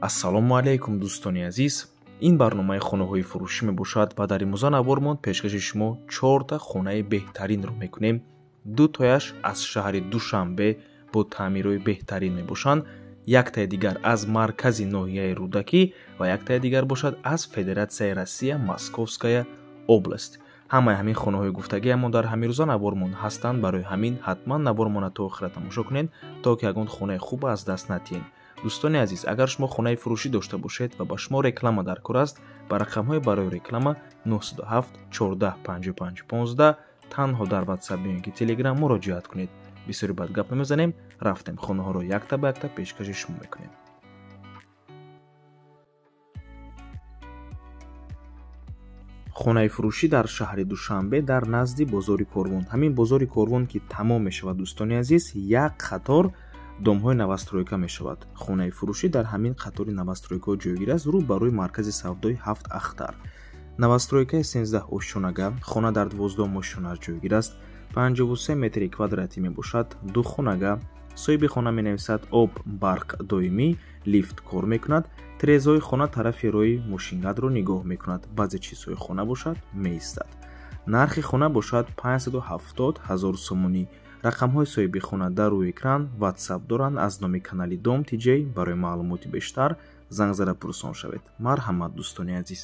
ассалому алайкум дӯстони азиз. ин барномаи хонаҳои фурӯшӣ мебошад ва дар имрӯза навормон пешкаши шумо 4 хонаи беҳтаринро мекунем. дутояш аз шаҳри Душанбе бо таъмирҳои беҳтарин мебошанд, яктаи дигар аз маркази ноҳияи Рудакӣ ва яктаи дигар бошад аз Федератсияи Россия Московская област. ҳамаи ҳамин хонаҳои гуфтагиамо дар ҳамин рӯза навормон ҳастанд. барои ҳамин ҳатман навормона то охира тамошо кунед, то ки ягон хонаи хуб аз даст натиҳед. дӯстони азиз, агар шумо хонаи фурӯшӣ дошта бошед ва ба шумо реклама дар кор аст, ба рақамҳои барои реклама 907 14 55 15 танҳо дар WhatsApp ё ки Telegram муроҷиат кунед. бисёри бад гап намезанем, рафтем хонаҳоро якта ба якта пешкаши шумо мекунем. хонаи фурӯшӣ дар шаҳри Душанбе дар назди бозори Корвон. ҳамин бозори Корвон ки тамом мешавад, дӯстони азиз, як қатор домҳои навастройка мешавад. хонаи фурӯшӣ дар ҳамин қатори навастройкаҳо ҷойгир аст, рӯ ба рӯи маркази савдои 7 ахтар. навастройкаи 13 ошшонага, хона дар 12 ошшона ҷойгир аст, 53 метри квадратӣ мебошад. духонага, соҳиби хона менависад об барқ доимӣ, лифт кор мекунад. тирезаҳои хона тарафи роҳи мошингадро нигоҳ мекунад. баъзе чизҳои хона бошад меистад. нархи хона бошад 570 000 сомонӣ. рақамҳои соҳиби хона дар рӯи экран. WhatsApp доранд. аз номи канали Дом TJ барои маълумоти бештар занг зада пурсон шавед. марҳамат дӯстони азиз.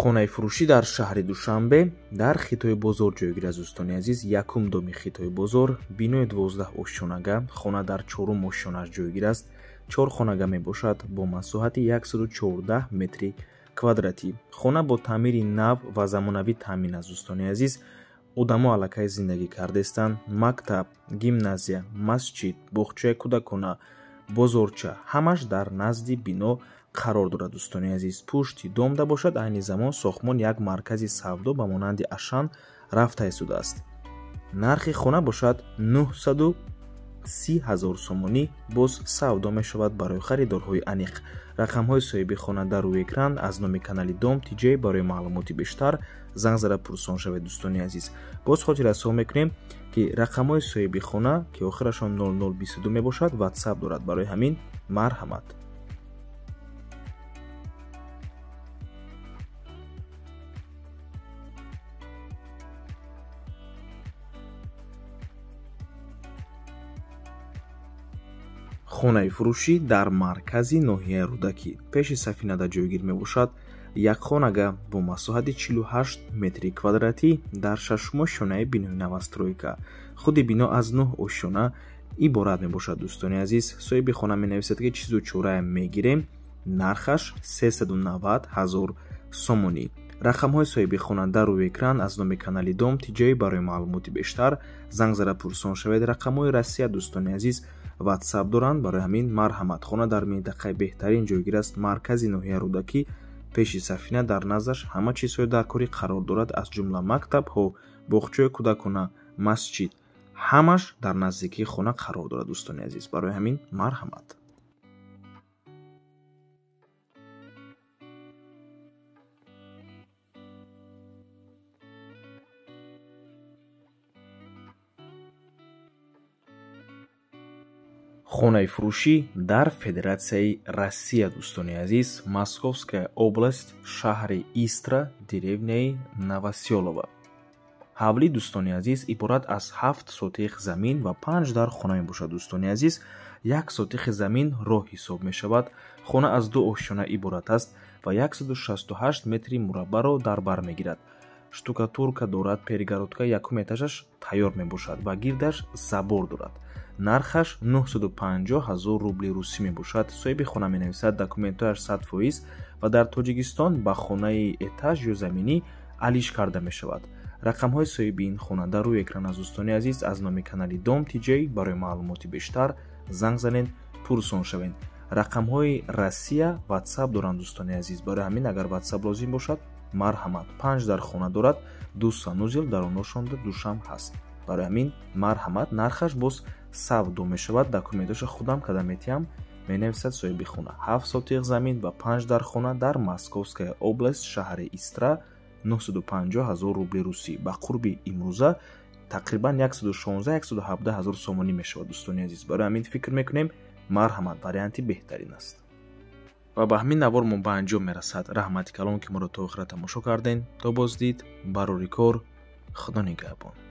хонаи фурӯшӣ дар шаҳри Душанбе дар хитои бозор ҷойгир аст. дӯстони азиз, якум доми хитои бозор, бинои 12 ошшонага, хона дар 4 ошшонаш ҷойгир аст. 4 хонага мебошад бо масоҳати 114 метри квадратӣ. хона бо таъмири нав ва замонавӣ таъмин аст. дӯстони азиз, одамо аллакай зиндагӣ кардестанд. мактаб, гимназия, масҷид, боғчаи кӯдакона, бозорча ҳамаш дар назди бино қарор дорад. дӯстони азиз, пушти домда бошад, айни замон сохтмон як маркази савдо ба монанди Ашан рафта истодааст. нархи хона бошад 930 000 сомонӣ. боз савдо мешавад барои харидорҳои аниқ. рақамҳои соҳиби хона дар рӯи экран. аз номи канали Дом TJ барои маълумоти бештар занг зада пурсон шавед. дӯстони азиз, боз хотиррасо мекунем ки рақамҳои соҳиби хона ки охирашон 0022 мебошад, WhatsApp дорад. барои ҳамин марҳамат. хонаи фурӯшӣ дар маркази ноҳияи Рудакӣ пеши сафинада ҷойгир мебошад. як хонага бо масоҳати 48 метри квадратӣ дар 6 ошшонаи бинои навастройка. худи бино аз 9 ошшона иборат мебошад. дӯстони азиз, соҳиби хона менависад ки чизу чора мегирем. нархаш 390 000 сомонӣ. рақамҳои соҳиби хона дар рӯи экран. аз номи канали Дом TJ барои маълумоти бештар занг зада пурсон шавед. рақамҳои Россия, дӯстони азиз, WhatsApp доранд. барои ҳамин марҳамат. хона дар минтақаи беҳтарин ҷойгир аст. маркази ноҳияи Рудакӣ пеши сафина. дар наздаш ҳама чизҳои даркорӣ қарор дорад, аз ҷумла мактабҳо, боғчаи кӯдакона, масҷид, ҳамаш дар наздикии хона қарор дорад. дӯстони азиз, барои ҳамин марҳамат. хонаи фурӯшӣ дар Федератсияи Россия, дӯстони азиз, Московская област, шаҳри Истра, деревняи Новоселово. ҳавли, дӯстони азиз, иборат аз 7 сотиқ замин ва 5 дар хона мебошад. дӯстони азиз, 1 сотиқи замин роҳ ҳисоб мешавад. хона аз 2 ошшона иборат аст ва 168 метри мураббаъро дар бар мегирад. штукатурка дорад. перегородка якум этажаш тайёр мебошад ва гирдаш забор дорад. нархаш 950 000 рубли русӣ мебошад. соҳиби хона менависад документҳояш 100% ва дар Тоҷикистон ба хонаи этаж ё заминӣ алиш карда мешавад. рақамҳои соҳиби ин хона дар рӯи экран аст. дӯстони азиз, аз номи канали Дом TJ барои маълумоти бештар занг занед, пурсон шавед. рақамҳои Россия WhatsApp доранд. дӯстони азиз, барои ҳамин агар WhatsApp лозим бошад, марҳамат. 5 дар хона дорад. 2 санузел дар оношонда душам ҳаст. барои ҳамин марҳамат. нархаш боз савдо мешавад. документаша худам када метиҳам менависад соҳиби хона 7 сотиқ замин ва 5 дар хона дар Московская област, шаҳри Истра 950 000 рубли русӣ ба қурби имрӯза тақрибан 116-117 ҳазор сомонӣ мешавад. дӯстони азиз, барои ҳамин фикр мекунем марҳамат варианти беҳтарин аст. ва ба ҳамин навор мо ба анҷом мерасад. раҳмати калон ки моро то охира тамошо кардем. То боздид барори кор. худо нигаҳбон.